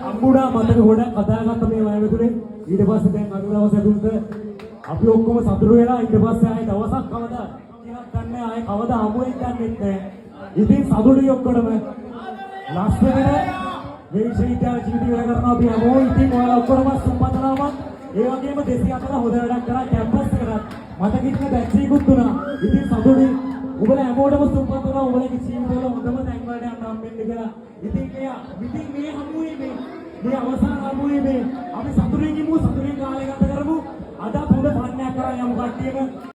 අම්බුඩා මතක ගොඩක් කතාගත්ත මේ වයවතුනේ ඊට පස්සේ දැන් අද දවස් ඇතුළත අපි ඔක්කොම සතුටු වෙලා ඊට පස්සේ ආයේ දවසක් කවදා කියලා දන්නේ ආයේ කවදා හමු වෙන්නේ නැහැ. ඉතින් සතුටුයි ඔක්කොටම ලස්සනට මේ විශ්වවිද්‍යාල ජීවිතය වැඩ කරනවා අපි හැමෝම. ඉතින් ඔයාලා ඔක්කොම සුම්පතනාවක් ඒ වගේම 204 හොඳ වැඩක් කරා කැම්පස් එකකට මට කිව්ව බැච් එකකුත් දුනා. ඉතින් සතුටුයි ඔබලා හැමෝටම සුම්පතනවා ඔයාලගේ ජීවිතවල හොඳම තැන් වලට යන්න හම්බෙන්න කියලා. ඉතින් මේ හමුවේ මේ අවසාන හමුවේ මේ අපි සතුටින් ඉමු, සතුටින් කාලය ගත කරමු. අද හොඳ පන්නයක් කරා යමු කට්ටියම.